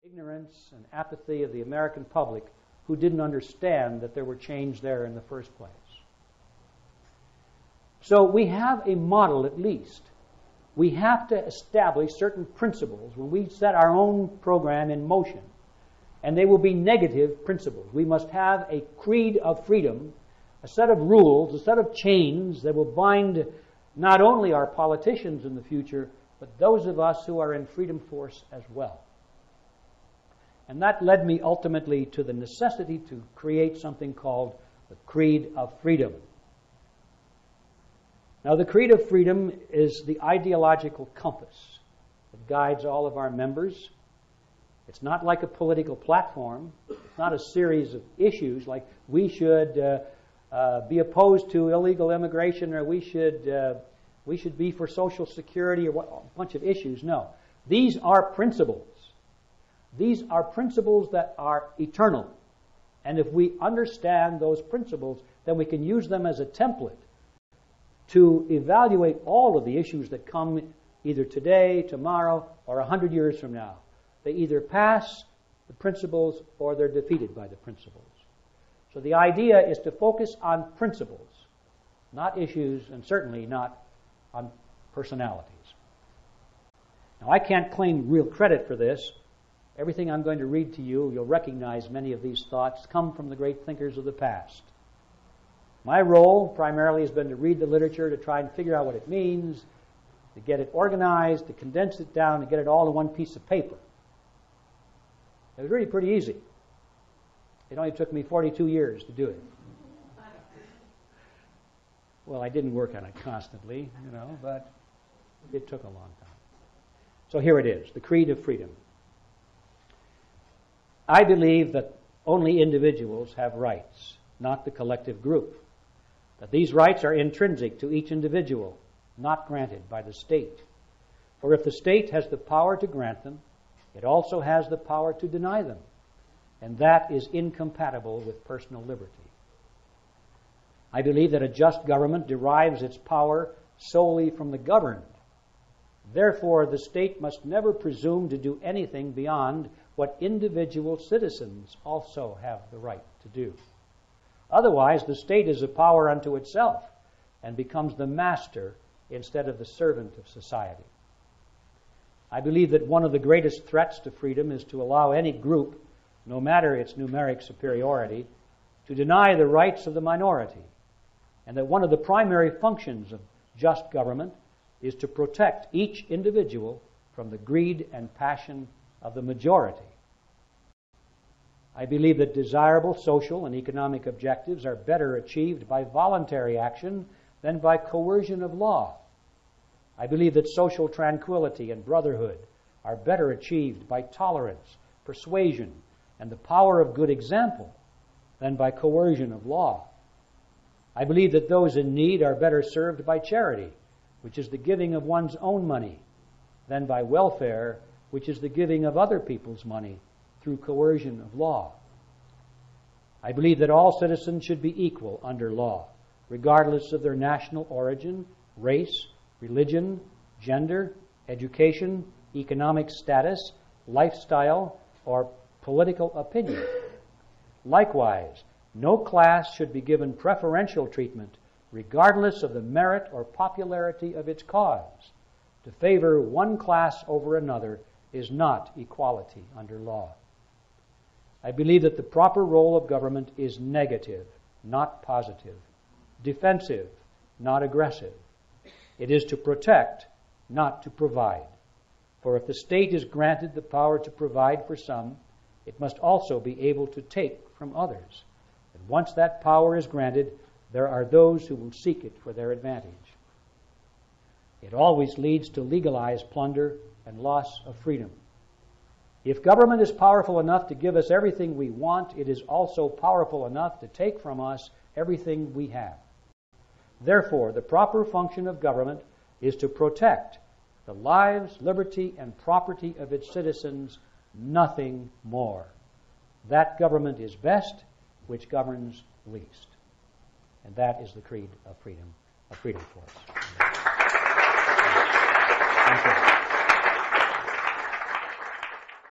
ignorance and apathy of the American public who didn't understand that there were change there in the first place. So we have a model at least. We have to establish certain principles when we set our own program in motion, and they will be negative principles. We must have a creed of freedom, a set of rules, a set of chains that will bind not only our politicians in the future, but those of us who are in freedom force as well. And that led me ultimately to the necessity to create something called the Creed of Freedom. Now, the Creed of Freedom is the ideological compass that guides all of our members. It's not like a political platform. It's not a series of issues like we should be opposed to illegal immigration, or we should be for Social Security, or a bunch of issues. No. These are principles. These are principles that are eternal. And if we understand those principles, then we can use them as a template to evaluate all of the issues that come either today, tomorrow, or 100 years from now. They either pass the principles or they're defeated by the principles. So the idea is to focus on principles, not issues, and certainly not on personalities. Now, I can't claim real credit for this. Everything I'm going to read to you, you'll recognize many of these thoughts come from the great thinkers of the past. My role primarily has been to read the literature, to try and figure out what it means, to get it organized, to condense it down, to get it all in one piece of paper. It was really pretty easy. It only took me 42 years to do it. Well, I didn't work on it constantly, but it took a long time. So here it is, the Creed of Freedom. I believe that only individuals have rights, not the collective group. That these rights are intrinsic to each individual, not granted by the state. For if the state has the power to grant them, it also has the power to deny them, and that is incompatible with personal liberty. I believe that a just government derives its power solely from the governed. Therefore, the state must never presume to do anything beyond what individual citizens also have the right to do. Otherwise, the state is a power unto itself and becomes the master instead of the servant of society. I believe that one of the greatest threats to freedom is to allow any group, no matter its numeric superiority, to deny the rights of the minority, and that one of the primary functions of just government is to protect each individual from the greed and passion of the majority. I believe that desirable social and economic objectives are better achieved by voluntary action than by coercion of law. I believe that social tranquility and brotherhood are better achieved by tolerance, persuasion, and the power of good example than by coercion of law. I believe that those in need are better served by charity, which is the giving of one's own money, than by welfare, which is the giving of other people's money through coercion of law. I believe that all citizens should be equal under law, regardless of their national origin, race, religion, gender, education, economic status, lifestyle, or political opinion. Likewise, no class should be given preferential treatment regardless of the merit or popularity of its cause. To favor one class over another is not equality under law. I believe that the proper role of government is negative, not positive, defensive, not aggressive. It is to protect, not to provide. For if the state is granted the power to provide for some, it must also be able to take from others. And once that power is granted, there are those who will seek it for their advantage. It always leads to legalized plunder and loss of freedom. If government is powerful enough to give us everything we want, it is also powerful enough to take from us everything we have. Therefore, the proper function of government is to protect the lives, liberty, and property of its citizens, nothing more. That government is best which governs least. And that is the Creed of Freedom for us. Thank you.